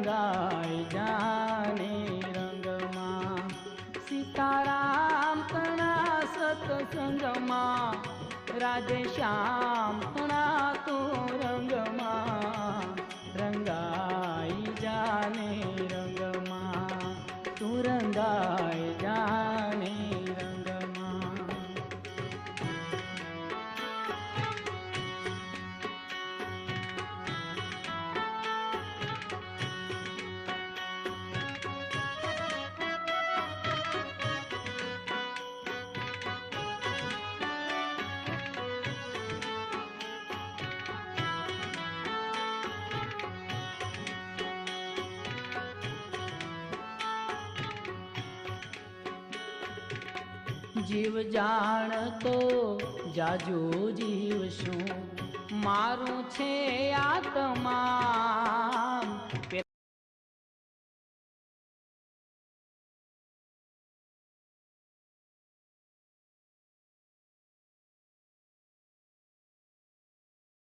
रंगाई जाने रंगमा। सीताराम तणा सत्संगमा, राधे श्याम तणा तो रंगमा। रंगाई जाने रंगमा, तू रंगाई जाने रंगमा। जीव जान तो जाजू जीव शू, मारू छे आत्मा।